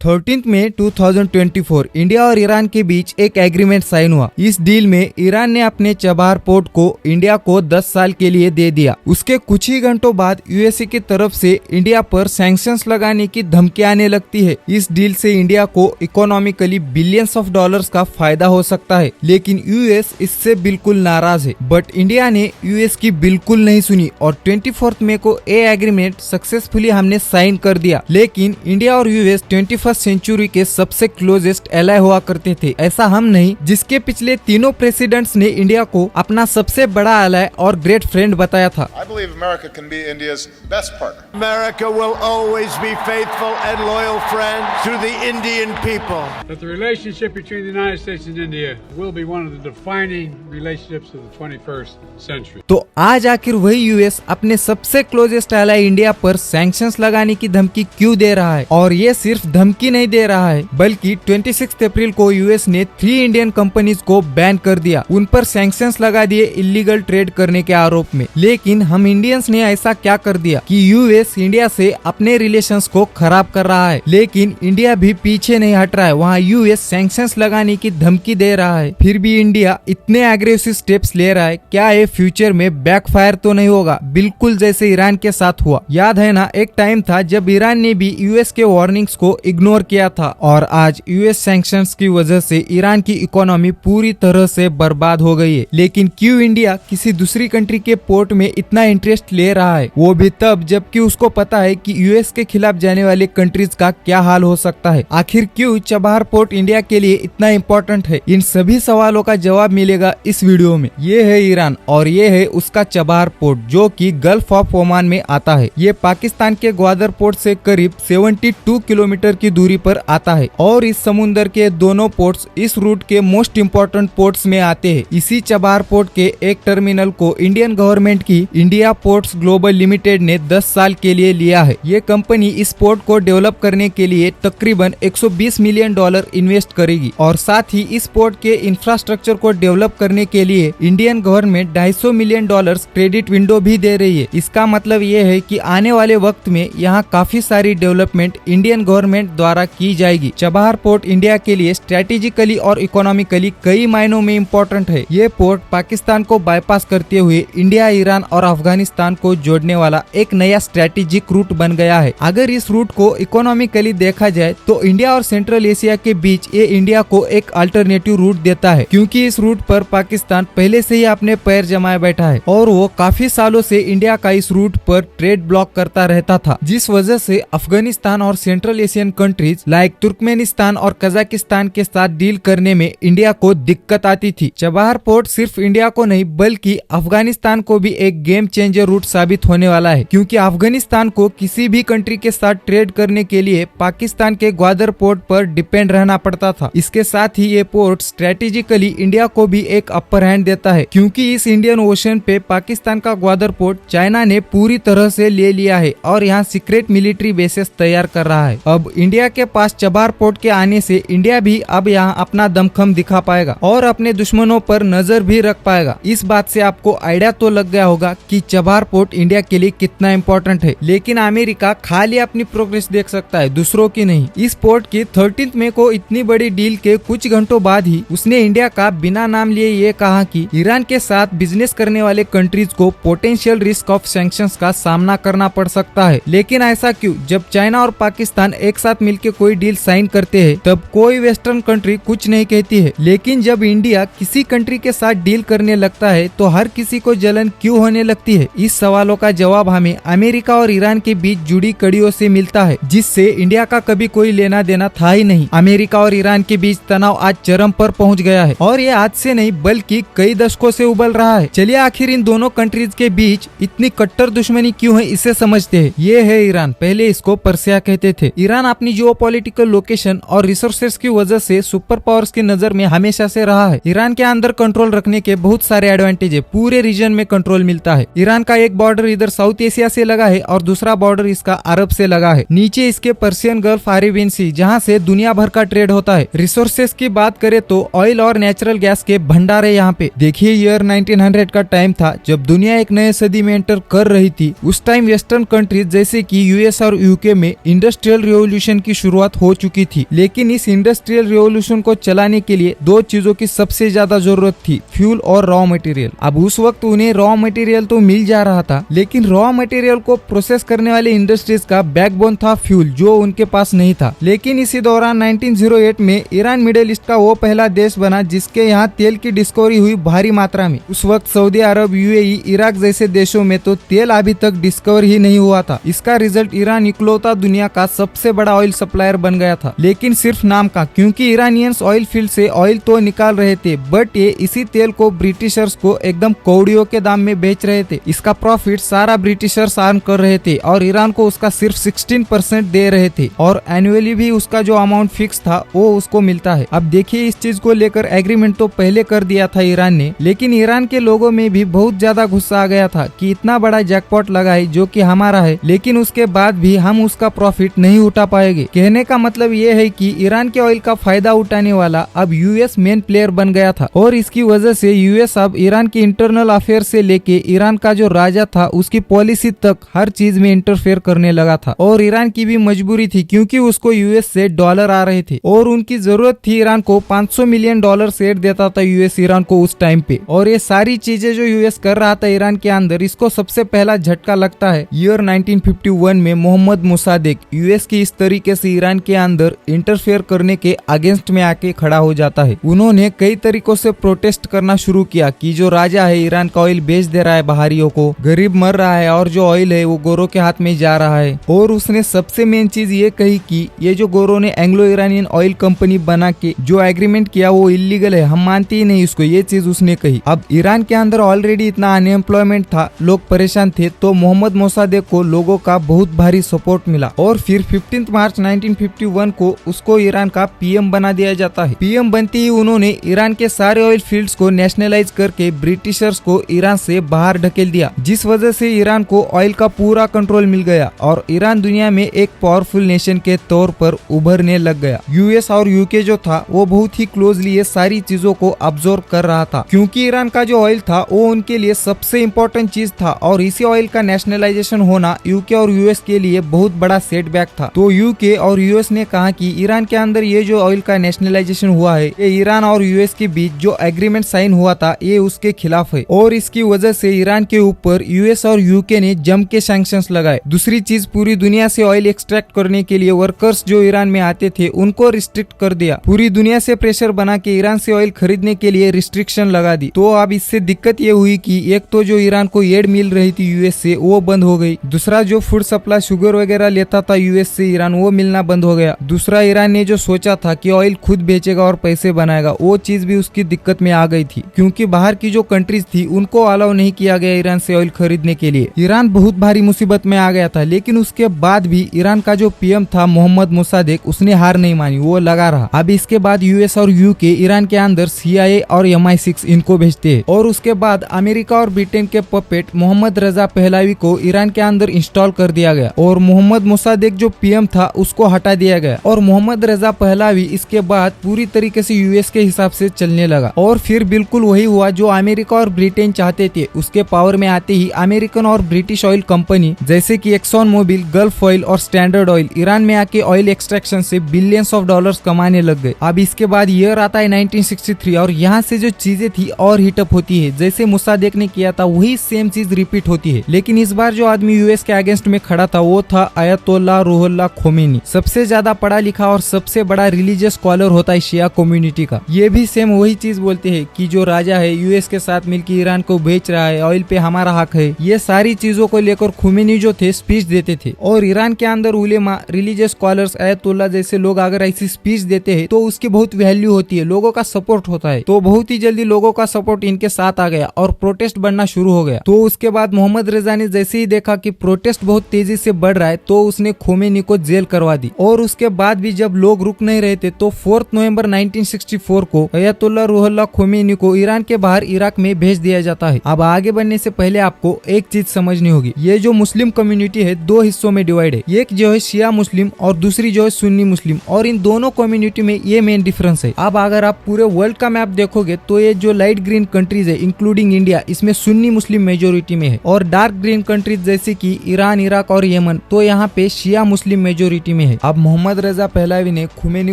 13 मई 2024 India और Iran के बीच एक एग्रीमेंट साइन हुआ। इस डील में ईरान ने अपने चबार पोर्ट को इंडिया को 10 साल के लिए दे दिया। उसके कुछ ही घंटों बाद यूएसए की तरफ से इंडिया पर सैंक्शंस लगाने की धमकी आने लगती है। इस डील से इंडिया को इकोनॉमिकली बिलियंस ऑफ डॉलर्स का फायदा हो सकता है, लेकिन यूएस इससे बिल्कुल नाराज है। बट इंडिया ने यूएस की बिल्कुल नहीं सुनी और 24 मई को ये एग्रीमेंट सक्सेसफुली हमने साइन कर दिया। लेकिन इंडिया और यूएस 21st सेंचुरी के सबसे क्लोजेस्ट एलाय हुआ करते थे, ऐसा हम नहीं, जिसके पिछले तीनों प्रेसिडेंट्स ने इंडिया को अपना सबसे बड़ा एलाय और ग्रेट फ्रेंड बताया था। I believe America can be India's best partner. America will always be faithful and loyal friend to the Indian people. But the relationship between the United States and India will be one of the defining relationships of the 21st century. तो आज आखिर वही US अपने सबसे closest alloy India पर sanctions लगाने की धमकी क्यों दे रहा है? और ये सिर्फ धमकी नहीं दे रहा है, बल्कि 26 अप्रैल को यूएस ने 3 इंडियन कंपनीज को बैन कर दिया। उन पर सैंक्शंस लगा दिए इलीगल ट्रेड करने के आरोप में। लेकिन हम इंडियंस ने ऐसा क्या कर दिया कि यूएस इंडिया से अपने रिलेशंस को खराब कर रहा है? लेकिन इंडिया भी पीछे नहीं हट रहा है, वहाँ यूएस सैंक्शंस लगाने की धमकी दे रहा है। फिर भी इंडिया इतने एग्रेसिव स्टेप्स ले रहा है, क्या ये फ्यूचर में बैकफायर तो नहीं होगा? बिल्कुल जैसे ईरान के साथ हुआ। याद है ना, एक टाइम था जब ईरान ने भी यूएस के वार्निंग्स को इग्नोर किया था और आज यूएस सैंक्शंस की वजह से ईरान की इकोनॉमी पूरी तरह से बर्बाद हो गई है। लेकिन क्यों इंडिया किसी दूसरी कंट्री के पोर्ट में इतना इंटरेस्ट ले रहा है, वो भी तब जबकि उसको पता है कि यूएस के खिलाफ जाने वाले कंट्रीज का क्या हाल हो सकता है? आखिर क्यों चबार पोर्ट इंडिया के लिए इतना इम्पोर्टेंट है? इन सभी सवालों का जवाब मिलेगा इस वीडियो में। ये है ईरान और ये है उसका चबार पोर्ट, जो कि गल्फ ऑफ ओमान में आता है। ये पाकिस्तान के ग्वादर पोर्ट से करीब 72 किलोमीटर की दूरी पर आता है और इस समुद्र के दोनों पोर्ट्स इस रूट के मोस्ट इम्पोर्टेंट पोर्ट्स में आते हैं। इसी चबार पोर्ट के एक टर्मिनल को इंडियन गवर्नमेंट की इंडिया पोर्ट्स ग्लोबल लिमिटेड ने 10 साल के लिए लिया है। ये कंपनी इस पोर्ट को डेवलप करने के लिए तकरीबन $120 मिलियन इन्वेस्ट करेगी और साथ ही इस पोर्ट के इंफ्रास्ट्रक्चर को डेवलप करने के लिए Indian government $250 million credit window भी दे रही है। इसका मतलब ये है कि आने वाले वक्त में यहाँ काफी सारी डेवलपमेंट इंडियन गवर्नमेंट द्वारा की जाएगी। चबार पोर्ट इंडिया के लिए स्ट्रेटेजिकली और इकोनॉमिकली कई मायनों में इम्पोर्टेंट है। ये पोर्ट पाकिस्तान को बाईपास करते हुए इंडिया, ईरान और अफगानिस्तान को जोड़ने वाला एक नया स्ट्रेटेजिक रूट बन गया है। अगर इस रूट को इकोनॉमिकली देखा जाए तो इंडिया और सेंट्रल एशिया के बीच ये इंडिया को एक अल्टरनेटिव रूट देता है, क्योंकि इस रूट पर पाकिस्तान पहले से ही अपने पैर जमाए बैठा है और वो काफी सालों से इंडिया का इस रूट पर ट्रेड ब्लॉक करता रहता था, जिस वजह से अफगानिस्तान और central Asian countries like Turkmenistan और कजाकिस्तान के साथ डील करने में इंडिया को दिक्कत आती थी। चबार पोर्ट सिर्फ इंडिया को नहीं बल्कि अफगानिस्तान को भी एक गेम चेंजर रूट साबित होने वाला है, क्योंकि अफगानिस्तान को किसी भी कंट्री के साथ ट्रेड करने के लिए पाकिस्तान के ग्वादर पोर्ट पर डिपेंड रहना पड़ता था। इसके साथ ही ये पोर्ट स्ट्रेटेजिकली इंडिया को भी एक अपर हैंड देता है, क्योंकि इस इंडियन ओशन पे पाकिस्तान का ग्वादर पोर्ट चाइना ने पूरी तरह से ले लिया है और यहाँ सीक्रेट मिलिट्री बेसेस तैयार कर रहा है। अब इंडिया के पास चबार पोर्ट के आने से इंडिया भी अब यहाँ अपना दमखम दिखा पाएगा और अपने दुश्मनों पर नजर भी रख पाएगा। इस बात से आपको आइडिया तो लग गया होगा कि चबार पोर्ट इंडिया के लिए कितना इम्पोर्टेंट है। लेकिन अमेरिका खाली अपनी प्रोग्रेस देख सकता है, दूसरों की नहीं। इस पोर्ट की 13 मई को इतनी बड़ी डील के कुछ घंटों बाद ही उसने इंडिया का बिना नाम लिए ये कहा कि ईरान के साथ बिजनेस करने वाले कंट्रीज को पोटेंशियल रिस्क ऑफ सैंक्शंस का सामना करना पड़ सकता है। लेकिन ऐसा क्यों? जब चाइना और पाकिस्तान एक साथ मिलकर कोई डील साइन करते हैं तब कोई वेस्टर्न कंट्री कुछ नहीं कहती है, लेकिन जब इंडिया किसी कंट्री के साथ डील करने लगता है तो हर किसी को जलन क्यों होने लगती है? इस सवालों का जवाब हमें अमेरिका और ईरान के बीच जुड़ी कड़ियों से मिलता है, जिससे इंडिया का कभी कोई लेना देना था ही नहीं। अमेरिका और ईरान के बीच तनाव आज चरम पर पहुंच गया है और ये आज से नहीं बल्कि कई दशकों से उबल रहा है। चलिए आखिर इन दोनों कंट्रीज के बीच इतनी कट्टर दुश्मनी क्यों है, इसे समझते हैं। ये है ईरान, पहले इसको पर्सिया कहते थे। ईरान अपनी जियोपॉलिटिकल लोकेशन और रिसोर्सेज की वजह से सुपर पावर्स की नजर में हमेशा से रहा है। ईरान के अंदर कंट्रोल रखने के बहुत सारे एडवांटेज है, पूरे रीजन में कंट्रोल मिलता है। ईरान का एक बॉर्डर इधर साउथ एशिया से लगा है और दूसरा बॉर्डर इसका अरब से लगा है। नीचे इसके पर्सियन गल्फ, अरेबियन सी, जहाँ से दुनिया भर का ट्रेड होता है। रिसोर्सेज की बात करें तो ऑयल और नेचुरल गैस के भंडार है यहाँ पे। देखिए ईयर 1900 का टाइम था जब दुनिया एक नए सदी में एंटर कर रही थी। उस टाइम वेस्टर्न कंट्रीज जैसे कि यूएस और यूके में इंडस्ट्रियल रिवॉल्यूशन की की शुरुआत हो चुकी थी। लेकिन इस इंडस्ट्रियल रिवॉल्यूशन को चलाने के लिए दो चीजों की सबसे ज्यादा जरूरत थी, फ्यूल और रॉ मटेरियल। अब उस वक्त उन्हें रॉ मटेरियल तो मिल जा रहा था, लेकिन रॉ मटेरियल को प्रोसेस करने वाले इंडस्ट्रीज का बैकबोन था फ्यूल, जो उनके पास नहीं था। लेकिन इसी दौरान 1908 में ईरान मिडिल ईस्ट का वो पहला देश बना जिसके यहाँ तेल की डिस्कवरी हुई भारी मात्रा में। उस वक्त सऊदी अरब, यूएई, इराक जैसे देशों में तो तेल अभी तक डिस्कवर ही नहीं हुआ था। इसका रिजल्ट ईरान इकलौता दुनिया का सबसे बड़ा ऑयल सप्लायर बन गया था, लेकिन सिर्फ नाम का, क्योंकि ईरानियंस ऑयल फील्ड से ऑयल तो निकाल रहे थे, बट ये इसी तेल को ब्रिटिशर्स को एकदम कौड़ियों के दाम में बेच रहे थे। इसका प्रॉफिट सारा ब्रिटिशर्स अर्न कर रहे थे और ईरान को उसका सिर्फ 16% दे रहे थे, और एनुअली भी उसका जो अमाउंट फिक्स था वो उसको मिलता है। अब देखिए, इस चीज को लेकर एग्रीमेंट तो पहले कर दिया था ईरान ने, लेकिन ईरान के लोगों में भी बहुत ज्यादा गुस्सा आ गया था कि इतना बड़ा जैकपॉट लगा है जो कि हमारा है, लेकिन उसके बाद भी हम उसका प्रॉफिट नहीं उठा पाएंगे। कहने का मतलब ये है कि ईरान के ऑयल का फायदा उठाने वाला अब यूएस मेन प्लेयर बन गया था, और इसकी वजह से यूएस अब ईरान के इंटरनल अफेयर से लेके ईरान का जो राजा था उसकी पॉलिसी तक हर चीज में इंटरफेयर करने लगा था। और ईरान की भी मजबूरी थी, क्योंकि उसको यूएस से डॉलर आ रहे थे और उनकी जरूरत थी ईरान को। 500 मिलियन डॉलर सेट देता था यूएस ईरान को उस टाइम पे, और ये सारी चीजें जो यूएस कर रहा था ईरान के अंदर, इसको सबसे पहला झटका लगता है ईयर 1951 में मोहम्मद मोसादेक यूएस की इस तरीके से ईरान के अंदर इंटरफेयर करने के अगेंस्ट में आके खड़ा हो जाता है। उन्होंने कई तरीकों से प्रोटेस्ट करना शुरू किया कि जो राजा है ईरान का ऑयल बेच दे रहा है बाहरियों को, गरीब मर रहा है और जो ऑयल है वो गोरों के हाथ में जा रहा है। और उसने सबसे मेन चीज ये कही कि ये जो गोरों ने एंग्लो ईरानियन ऑयल कंपनी बना के जो एग्रीमेंट किया वो इलीगल है, हम मानते ही नहीं उसको, ये चीज उसने कही। अब ईरान के अंदर ऑलरेडी इतना अनएम्प्लॉयमेंट था, लोग परेशान थे, तो मोहम्मद मोसादेक को लोगों का बहुत भारी सपोर्ट मिला और फिर 15 मार्च 1951 को उसको ईरान का पीएम बना दिया जाता है। पीएम बनते ही उन्होंने ईरान के सारे ऑयल फील्ड्स को नेशनलाइज करके ब्रिटिशर्स को ईरान से बाहर ढकेल दिया, जिस वजह से ईरान को ऑयल का पूरा कंट्रोल मिल गया और ईरान दुनिया में एक पावरफुल नेशन के तौर पर उभरने लग गया। यूएस और यूके जो था वो बहुत ही क्लोजली ये सारी चीजों को ऑब्जर्व कर रहा था, क्योंकि ईरान का जो ऑयल था वो उनके लिए सबसे इम्पोर्टेंट चीज था और इसी ऑयल का नेशनलाइजेशन होना यूके और यूएस के लिए बहुत बड़ा सेटबैक था। तो यूके और यूएस ने कहा कि ईरान के अंदर ये जो ऑयल का नेशनलाइजेशन हुआ है, ये ईरान और यूएस के बीच जो एग्रीमेंट साइन हुआ था ये उसके खिलाफ है, और इसकी वजह से ईरान के ऊपर यूएस और यूके ने जम के सैंक्शंस लगाए। दूसरी चीज, पूरी दुनिया से ऑयल एक्सट्रैक्ट करने के लिए वर्कर्स जो ईरान में आते थे उनको रिस्ट्रिक्ट कर दिया। पूरी दुनिया से प्रेशर बना के ईरान से ऑयल खरीदने के लिए रिस्ट्रिक्शन लगा दी। तो अब इससे दिक्कत ये हुई कि एक तो जो ईरान को एड मिल रही थी यूएस से वो बंद हो गई, दूसरा जो फूड सप्लाई शुगर वगैरह लेता था यूएस से ईरान वो मिलना बंद हो गया, दूसरा ईरान ने जो सोचा था कि ऑयल खुद बेचेगा और पैसे बनाएगा वो चीज भी उसकी दिक्कत में आ गई थी, क्योंकि बाहर की जो कंट्रीज थी उनको अलाउ नहीं किया गया ईरान से ऑयल खरीदने के लिए। ईरान बहुत भारी मुसीबत में आ गया था, लेकिन उसके बाद भी ईरान का जो पीएम था मोहम्मद मोसादेक, उसने हार नहीं मानी, वो लगा रहा। अब इसके बाद यूएस और यूके ईरान के अंदर CIA और MI6 इनको भेजते हैं, और उसके बाद अमेरिका और ब्रिटेन के पपेट मोहम्मद रजा पहलवी को ईरान के अंदर इंस्टॉल कर दिया गया और मोहम्मद मोसादेक जो पीएम था उसको हटा दिया गया, और मोहम्मद रजा पहलवी इसके बाद पूरी तरीके से यूएस के हिसाब से चलने लगा। और फिर बिल्कुल वही हुआ जो अमेरिका और ब्रिटेन चाहते थे। उसके पावर में आते ही अमेरिकन और ब्रिटिश ऑयल कंपनी जैसे कि एक्सॉन मोबिल, गल्फ ऑयल और स्टैंडर्ड ऑयल ईरान में आके ऑयल एक्सट्रैक्शन से बिलियंस ऑफ डॉलर्स कमाने लग गए। अब इसके बाद ईयर आता है 1963 और यहाँ से जो चीजें थी और हीटअप होती है। जैसे मोसादेक ने किया था वही सेम चीज रिपीट होती है, लेकिन इस बार जो आदमी यूएस के अगेंस्ट में खड़ा था वो था अयतोल्ला रूहुल्लाह खोमेनी। सबसे ज्यादा पढ़ा लिखा और सबसे बड़ा रिलीजियस स्कॉलर होता है शिया कम्युनिटी का। ये भी सेम वही चीज बोलते हैं कि जो राजा है यूएस के साथ मिलकर ईरान को बेच रहा है, ऑयल पे हमारा हक है। ये सारी चीजों को लेकर खोमेनी जो थे स्पीच देते थे, और ईरान के अंदर उलेमा, रिलीजियस स्कॉलर्स, अयतोल्ला जैसे लोग अगर ऐसी स्पीच देते हैं तो उसकी बहुत वैल्यू होती है, लोगों का सपोर्ट होता है। तो बहुत ही जल्दी लोगों का सपोर्ट इनके साथ आ गया और प्रोटेस्ट बढ़ना शुरू हो गया। तो उसके बाद मोहम्मद रजा ने जैसे ही देखा कि प्रोटेस्ट बहुत तेजी से बढ़ रहा है तो उसने खोमेनी को जेल करवा दी। और उसके बाद भी जब लोग रुक नहीं रहे थे तो 4 नवंबर 1964 को अयतोल्ला रूहुल्लाह खोमेनी को ईरान के बाहर इराक में भेज दिया जाता है। अब आगे बढ़ने से पहले आपको एक चीज समझनी होगी, ये जो मुस्लिम कम्युनिटी है दो हिस्सों में डिवाइड है, एक जो है शिया मुस्लिम और दूसरी जो है सुन्नी मुस्लिम, और इन दोनों कम्युनिटी में ये मेन डिफरेंस है। अब अगर आप पूरे वर्ल्ड का मैप देखोगे तो ये जो लाइट ग्रीन कंट्रीज है इंक्लूडिंग इंडिया, इसमें सुन्नी मुस्लिम मेजोरिटी में है, और डार्क ग्रीन कंट्रीज जैसे कि ईरान, इराक और यमन, तो यहाँ पे शिया मुस्लिम मेजोरिटी में में है। अब मोहम्मद रजा पहलवी ने खुमैनी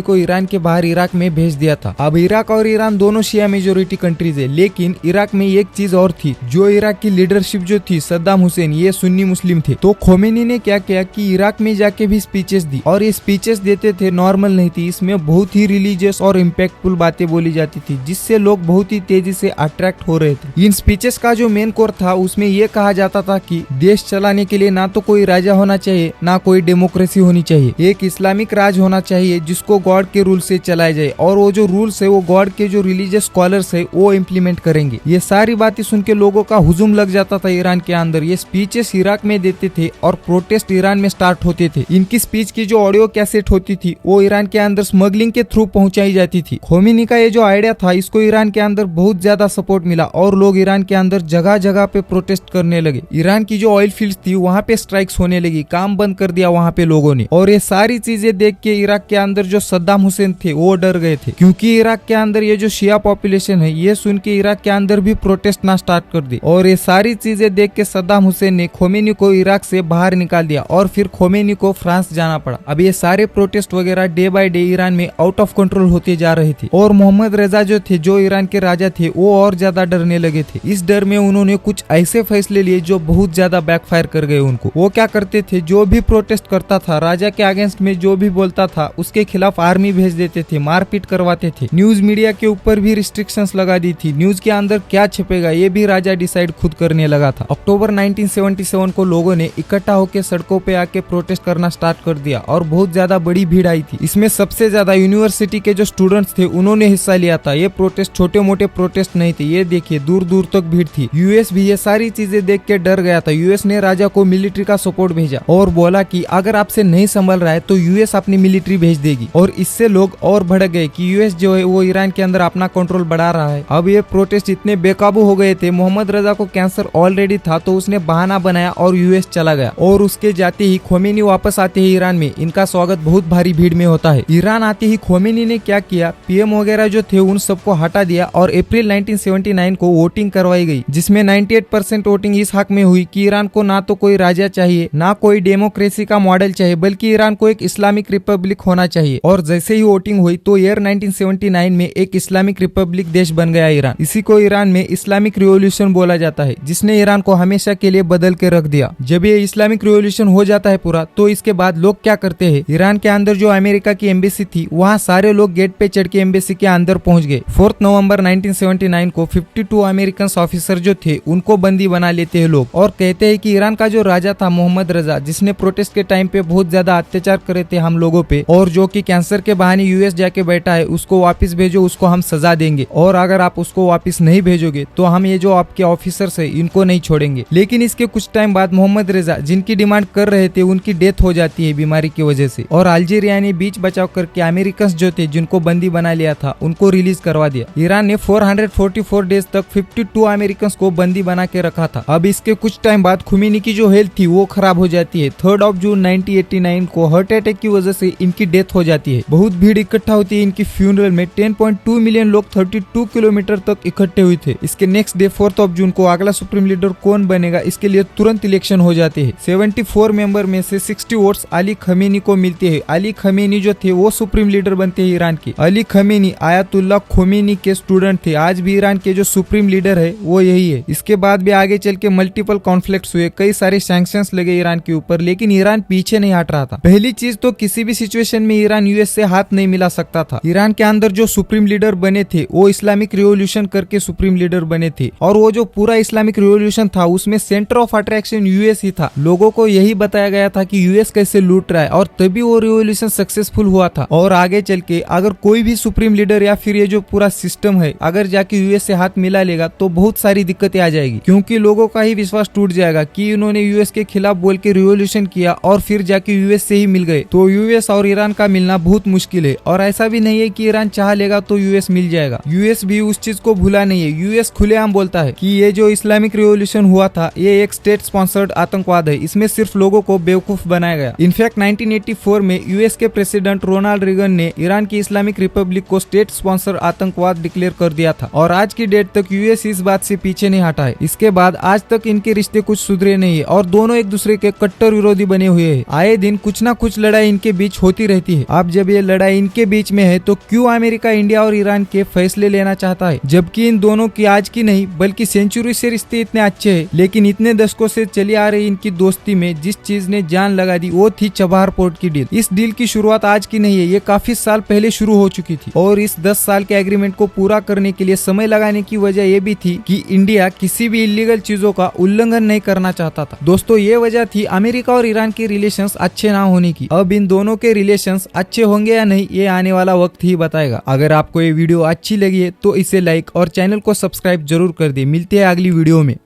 को ईरान के बाहर इराक में भेज दिया था। अब इराक और ईरान दोनों शिया मेजोरिटी कंट्रीज है, लेकिन इराक में एक चीज और थी, जो इराक की लीडरशिप जो थी सद्दाम हुसैन, ये सुन्नी मुस्लिम थे। तो खोमेनी ने क्या किया कि इराक में जाके भी स्पीचेस दी, और ये स्पीचेस देते थे नॉर्मल नहीं थी, इसमें बहुत ही रिलीजियस और इम्पैक्टफुल बातें बोली जाती थी, जिससे लोग बहुत ही तेजी से अट्रैक्ट हो रहे थे। इन स्पीचेस का जो मेन कोर था उसमें ये कहा जाता था कि देश चलाने के लिए ना तो कोई राजा होना चाहिए, ना कोई डेमोक्रेसी होनी चाहिए, एक इस्लामिक राज होना चाहिए जिसको गॉड के रूल से चलाया जाए, और वो जो रूल्स है वो गॉड के जो रिलीजियस स्कॉलर्स है वो इम्प्लीमेंट करेंगे। ये सारी बातें सुन के लोगों का हुजूम लग जाता था ईरान के अंदर। ये स्पीचेस इराक में देते थे और प्रोटेस्ट ईरान में स्टार्ट होते थे। इनकी स्पीच की जो ऑडियो कैसेट होती थी वो ईरान के अंदर स्मगलिंग के थ्रू पहुंचाई जाती थी। खोमेनी का ये जो आइडिया था इसको ईरान के अंदर बहुत ज्यादा सपोर्ट मिला और लोग ईरान के अंदर जगह जगह पे प्रोटेस्ट करने लगे। ईरान की जो ऑयल फील्ड्स थी वहाँ पे स्ट्राइक्स होने लगी, काम बंद कर दिया वहाँ पे लोगों ने। और ये सारी चीजें देख के इराक के अंदर जो सद्दाम हुसैन थे वो डर गए थे, क्योंकि इराक के अंदर ये जो शिया पॉपुलेशन है ये सुन के इराक के अंदर भी प्रोटेस्ट ना स्टार्ट कर दी। और ये सारी चीजें देख के सद्दाम हुसैन ने खोमेनी को इराक से बाहर निकाल दिया और फिर खोमेनी को फ्रांस जाना पड़ा। अब ये सारे प्रोटेस्ट वगैरह डे बाय डे ईरान में आउट ऑफ कंट्रोल होते जा रहे थे, और मोहम्मद रजा जो थे, जो ईरान के राजा थे, वो और ज्यादा डरने लगे थे। इस डर में उन्होंने कुछ ऐसे फैसले लिए जो बहुत ज्यादा बैकफायर कर गए उनको। वो क्या करते थे, जो भी प्रोटेस्ट करता था, राजा के अगेंस्ट में जो भी बोलता था उसके खिलाफ आर्मी भेज देते थे, मारपीट करवाते थे। न्यूज मीडिया के ऊपर भी रिस्ट्रिक्शंस लगा दी थी, न्यूज के अंदर क्या छपेगा ये भी राजा डिसाइड खुद करने लगा था। अक्टूबर 1977 को लोगों ने इकट्ठा होकर सड़कों पे आके प्रोटेस्ट करना स्टार्ट कर दिया और बहुत ज्यादा बड़ी भीड़ आई थी। इसमें सबसे ज्यादा यूनिवर्सिटी के जो स्टूडेंट्स थे उन्होंने हिस्सा लिया था। ये प्रोटेस्ट छोटे मोटे प्रोटेस्ट नहीं थे, ये देखिए दूर दूर तक भीड़ थी। यूएस भी ये सारी चीजें देख के डर गया था। यूएस ने राजा को मिलिट्री का सपोर्ट भेजा और बोला कि अगर आपसे नहीं संभल रहा है तो यूएस अपनी मिलिट्री भेज देगी। और इससे लोग और भड़क गए कि यूएस जो है वो ईरान के अंदर अपना कंट्रोल बढ़ा रहा है। अब ये प्रोटेस्ट इतने बेकाबू हो गए थे, मोहम्मद रजा को कैंसर ऑलरेडी था तो उसने बहाना बनाया और यूएस चला गया। और उसके जाते ही खोमेनी वापस आते हैं ईरान में। इनका स्वागत बहुत भारी भीड़ में होता है। ईरान आते ही खोमेनी ने क्या किया, पीएम वगैरह जो थे उन सबको हटा दिया और अप्रैल 1979 को वोटिंग करवाई गई, जिसमें 98% वोटिंग इस हक में हुई कि ईरान को ना तो कोई राजा चाहिए, ना कोई डेमोक्रेसी का मॉडल चाहिए, बल्कि ईरान को एक इस्लामिक रिपब्लिक होना चाहिए। और जैसे ही वोटिंग हुई तो ईयर 1979 में एक इस्लामिक रिपब्लिक देश बन गया ईरान। इसी को ईरान में इस्लामिक रिवॉल्यूशन बोला जाता है, जिसने ईरान को हमेशा के लिए बदल के रख दिया। जब ये इस्लामिक रिवॉल्यूशन हो जाता है पूरा, तो इसके बाद लोग क्या करते हैं, ईरान के अंदर जो अमेरिका की एम्बेसी थी वहाँ सारे लोग गेट पे चढ़ के एम्बेसी के अंदर पहुंच गए। 4 नवंबर 1979 को 52 अमेरिकन ऑफिसर जो थे उनको बंदी बना लेते हैं लोग, और कहते हैं कि ईरान का जो राजा था मोहम्मद रजा, जिसने प्रोटेस्ट के टाइम पे बहुत ज्यादा अत्याचार करे थे हम लोगों पे, और जो कि कैंसर के बहाने यूएस जाके बैठा है, उसको वापस भेजो, उसको हम सजा देंगे, और अगर आप उसको वापस नहीं भेजोगे तो हम ये जो आपके ऑफिसर्स है इनको नहीं छोड़ेंगे। लेकिन इसके कुछ टाइम बाद मोहम्मद रजा जिनकी डिमांड कर रहे थे उनकी डेथ हो जाती है बीमारी की वजह से, और अल्जीरिया ने बीच बचाव करके अमेरिकन जो थे जिनको बंदी बना लिया था उनको रिलीज करवा दिया। ईरान ने 444 डेज तक 52 अमेरिकन को बंदी बना के रखा था। अब इसके कुछ टाइम बाद खुमैनी की जो हेल्थ थी वो खराब हो जाती है। 3 जून 1989 को हार्ट अटैक की वजह से इनकी डेथ हो जाती है। बहुत भीड़ इकट्ठा होती है इनकी फ्यूनरल में। 10.2 मिलियन लोग 32 किलोमीटर तक इकट्ठे हुए थे। इसके नेक्स्ट डे 4 जून को अगला सुप्रीम लीडर कौन बनेगा इसके लिए तुरंत इलेक्शन हो जाते हैं। 74 मेंबर में से 60 वोट्स अली खमेनी को मिलते हैं। अली खमेनी जो थे वो सुप्रीम लीडर बनते हैं ईरान के। अली खमेनी आयतुल्लाह खोमेनी के स्टूडेंट थे। आज भी ईरान के जो सुप्रीम लीडर है वो यही है। इसके बाद भी आगे चल के मल्टीपल कॉन्फ्लिक्ट्स हुए, कई सारे सैंक्शंस लगे ईरान के ऊपर, लेकिन ईरान पीछे नहीं हट रहा था। पहली चीज तो किसी भी सिचुएशन में ईरान यूएस से हाथ नहीं मिला सकता था। ईरान के अंदर जो सुप्रीम लीडर बने थे वो इस्लामिक रिवॉल्यूशन करके सुप्रीम लीडर बने थे, और वो जो पूरा इस्लामिक रिवॉल्यूशन था उसमें सेंटर ऑफ अट्रैक्शन यूएस ही था। लोगों को यही बताया गया था कि यूएस कैसे लूट रहा है, और तभी वो रिवॉल्यूशन सक्सेसफुल हुआ था। और आगे चल के अगर कोई भी सुप्रीम लीडर या फिर ये जो पूरा सिस्टम है अगर जाके यूएस से हाथ मिला लेगा तो बहुत सारी दिक्कतें आ जाएगी, क्योंकि लोगों का ही विश्वास टूट जाएगा कि इन्होंने यूएस के खिलाफ बोल के रिवॉल्यूशन किया और फिर जाके यूएस से ही मिल गए। तो यूएस और ईरान का मिलना बहुत मुश्किल है, और ऐसा भी नहीं है कि ईरान चाह लेगा तो यूएस मिल जाएगा। यूएस भी उस चीज को भूला नहीं है। यूएस खुलेआम बोलता है कि ये जो इस्लामिक रिवॉल्यूशन हुआ था ये एक स्टेट स्पॉन्सर्ड आतंकवाद है, इसमें सिर्फ लोगों को बेवकूफ बनाया गया। इनफैक्ट 1984 में यूएस के प्रेसिडेंट रोनाल्ड रीगन ने ईरान की इस्लामिक रिपब्लिक को स्टेट स्पॉन्सर आतंकवाद डिक्लेयर कर दिया था, और आज की डेट तक यूएस इस बात से पीछे नहीं हटा है। इसके बाद आज तक इनके रिश्ते कुछ सुधरे नहीं है और दोनों एक दूसरे के कट्टर विरोधी बने हुए हैं। आए दिन कुछ ना कुछ लड़ाई इनके बीच होती रहती है। अब जब ये लड़ाई इनके बीच में है तो क्यों अमेरिका इंडिया और ईरान के फैसले लेना चाहता है, जबकि इन दोनों की आज की नहीं बल्कि सेंचुरी से रिश्ते इतने अच्छे हैं। लेकिन इतने दशकों से चली आ रही इनकी दोस्ती में जिस चीज ने जान लगा दी वो थी चबहार पोर्ट की डील। इस डील की शुरुआत आज की नहीं है, ये काफी साल पहले शुरू हो चुकी थी और इस 10 साल के एग्रीमेंट को पूरा करने के लिए समय लगाने की वजह ये भी थी कि इंडिया किसी भी इलीगल चीजों का उल्लंघन नहीं करना चाहता था। दोस्तों ये वजह थी अमेरिका और ईरान के रिलेशंस अच्छे ना होने की। अब इन दोनों के रिलेशंस अच्छे होंगे या नहीं ये आने वाला वक्त ही बताएगा। अगर आपको ये वीडियो अच्छी लगी है तो इसे लाइक और चैनल को सब्सक्राइब जरूर कर दे। मिलते हैं अगली वीडियो में।